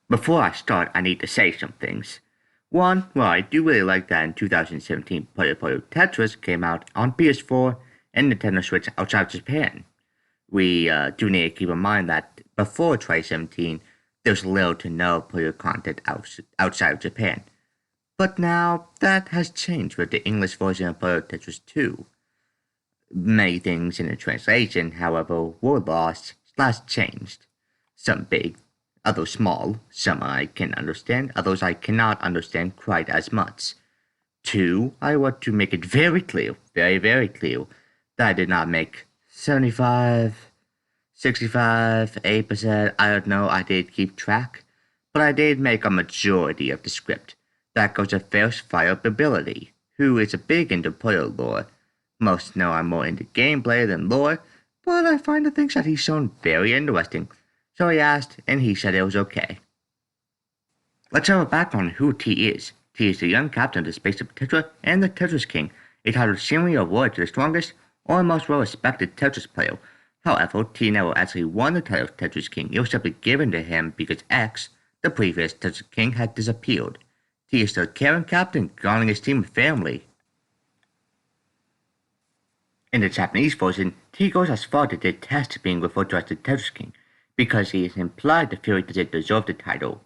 Before I start, I need to say some things. One, well, I do really like that in 2017 Puyo Puyo Tetris came out on PS4 and Nintendo Switch outside of Japan. We do need to keep in mind that before 2017, there was little to no Puyo content outside of Japan. But now, that has changed with the English version of Puyo Tetris 2. Many things in the translation, however, were lost/changed. Some big, others small, some I can understand, others I cannot understand quite as much. Two, I want to make it very clear, very, very clear, that I did not make 75, 65, 8%, I don't know, I did keep track, but I did make a majority of the script. That goes to First Fireability, who is a big into Puyo lore. Most know I'm more into gameplay than lore, but I find the things that he's shown very interesting. So I asked, and he said it was okay. Let's have a background on who T is. T is the young captain of the space of Tetra and the Tetris King, a title seemingly awarded to the strongest or most well-respected Tetris player. However, T never actually won the title of Tetris King. It was simply given to him because X, the previous Tetris King, had disappeared. T is the caring captain, guarding his team and family. In the Japanese version, T goes as far to detest being referred to as the Tetris King, because he is implied to feel he doesn't deserve the title.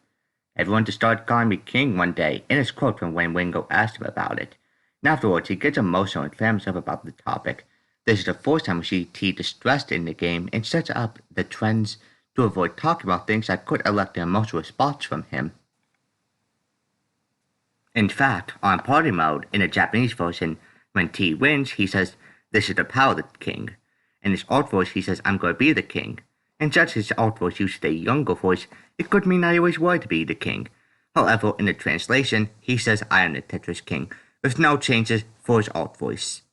Everyone just started calling me king one day, in his quote from when Wingo asked him about it. And afterwards, he gets emotional and flams up about the topic. This is the first time we see T distressed in the game and sets up the trends to avoid talking about things that could elect an emotional response from him. In fact, on party mode, in the Japanese version, when T wins, he says, "This is the power of the king." In his alt voice, he says, "I'm going to be the king." And since his alt voice uses a younger voice, it could mean that he always wanted to be the king. However, in the translation, he says, "I am the Tetris King," with no changes for his alt voice.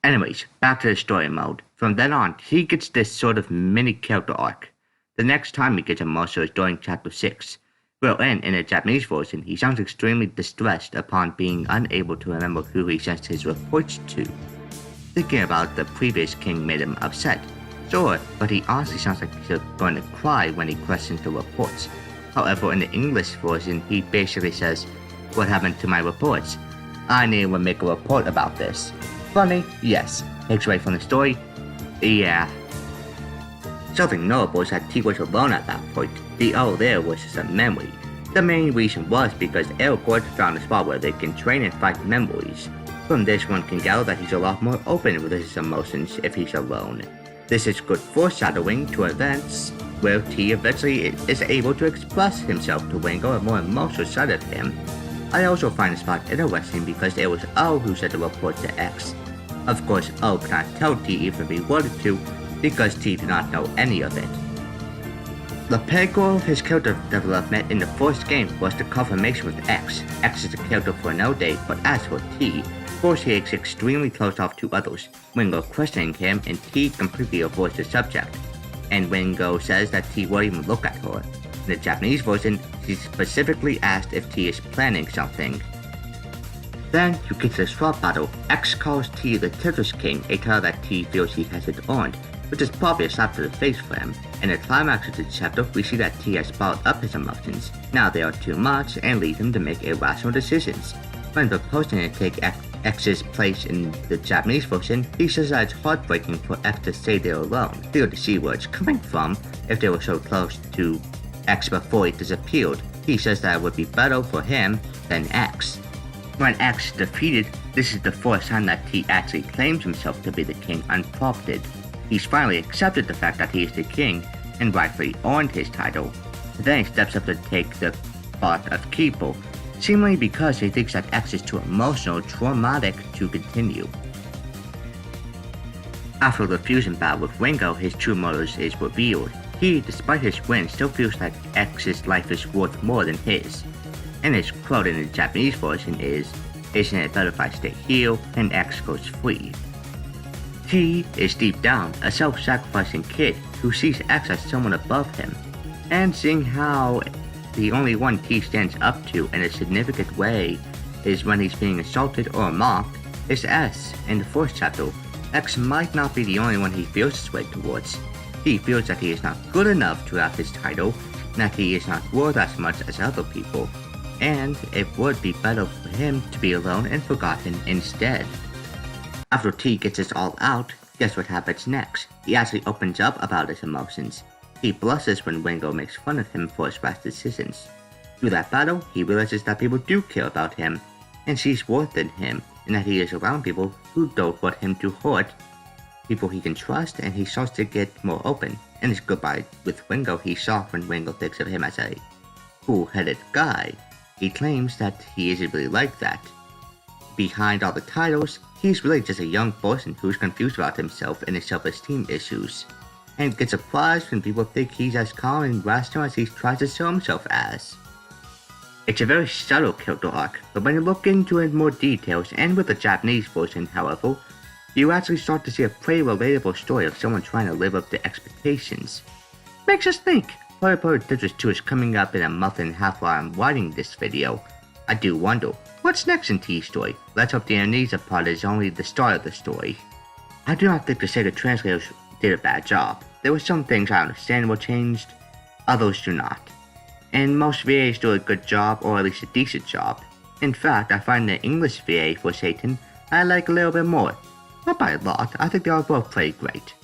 Anyways, back to the story mode. From then on, he gets this sort of mini character arc. The next time he gets emotional is during chapter 6, wherein in the Japanese version, he sounds extremely distressed upon being unable to remember who he sends his reports to. Thinking about the previous king made him upset. Sure, but he honestly sounds like he's going to cry when he questions the reports. However, in the English version, he basically says, "What happened to my reports? I need to make a report about this." Funny? Yes. Takes away from the story? Yeah. Something notable is that T was alone at that point. The O there was just a memory. The main reason was because Elgort found a spot where they can train and fight memories. From this, one can gather that he's a lot more open with his emotions if he's alone. This is good foreshadowing to events where T eventually is able to express himself to Wingo, a more emotional side of him. I also find the spot interesting because it was O who sent the report to X. Of course, O cannot tell T even if he wanted to, because T did not know any of it. The pinnacle of his character development in the first game was the confirmation with X. X is a character for no date, but as for T, first he is extremely closed off to others, Wingo questioning him and T completely avoids the subject. And Wingo says that T won't even look at her. In the Japanese version, she specifically asked if T is planning something. Then you get to the swap battle. X calls T the Tetris King, a title that T feels he hasn't earned, which is probably a slap to the face for him. In the climax of the chapter, we see that T has bottled up his emotions. Now they are too much and lead him to make irrational decisions. When proposing to take X's place in the Japanese version, he says that it's heartbreaking for X to stay there alone. Feel to see where it's coming from if they were so close to X before he disappeared. He says that it would be better for him than X. When X is defeated, this is the first time that T actually claims himself to be the king unprompted. He's finally accepted the fact that he is the king and rightfully earned his title. Then he steps up to take the part of Keeper, seemingly because he thinks that X is too emotional, traumatic to continue. After the fusion battle with Wingo, his true motives is revealed. He, despite his win, still feels like X's life is worth more than his. And his quote in the Japanese version is, "Isn't it better if I stay here?" and X goes free. T is deep down a self-sacrificing kid who sees X as someone above him, and seeing how the only one T stands up to in a significant way is when he's being assaulted or mocked, is S. In the first chapter, X might not be the only one he feels this way towards. He feels that he is not good enough to have his title, that he is not worth as much as other people, and it would be better for him to be alone and forgotten instead. After T gets this all out, guess what happens next? He actually opens up about his emotions. He blushes when Wingo makes fun of him for his rash decisions. Through that battle, he realizes that people do care about him, and sees worth in him, and that he is around people who don't want him to hurt, people he can trust, and he starts to get more open. And his goodbye with Wingo he saw when Wingo thinks of him as a cool-headed guy. He claims that he isn't really like that. Behind all the titles, he's really just a young person who's confused about himself and his self-esteem issues, and gets surprised when people think he's as calm and rational as he tries to show himself as. It's a very subtle character arc, but when you look into it in more details, and with the Japanese version, however, you actually start to see a pretty relatable story of someone trying to live up to expectations. Makes us think. Puyo Puyo Tetris 2 is coming up in a month and a half while I'm writing this video. I do wonder, what's next in T's story? Let's hope the amnesia part is only the start of the story. I do not think the Sega translators did a bad job. There were some things I understand were changed, others do not. And most VAs do a good job, or at least a decent job. In fact, I find the English VA for Satan I like a little bit more. Not by a lot, I think they are both pretty great.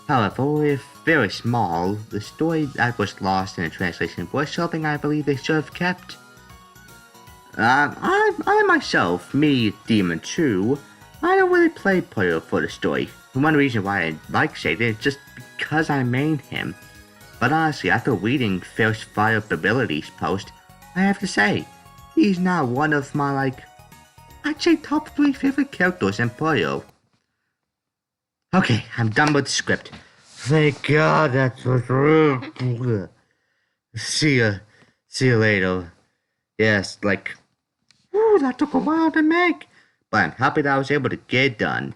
However, if very small, the story that was lost in the translation was something I believe they should have kept. I myself, me, Demon 2, I don't really play Puyo for the story. One reason why I like Satan is just because I main him. But honestly, after reading Fierce Fire Abilities post, I have to say, he's not one of my, I'd say top 3 favorite characters in Puyo. Okay, I'm done with the script. Thank God that was real. See you later. Yes, that took a while to make, but I'm happy that I was able to get it done.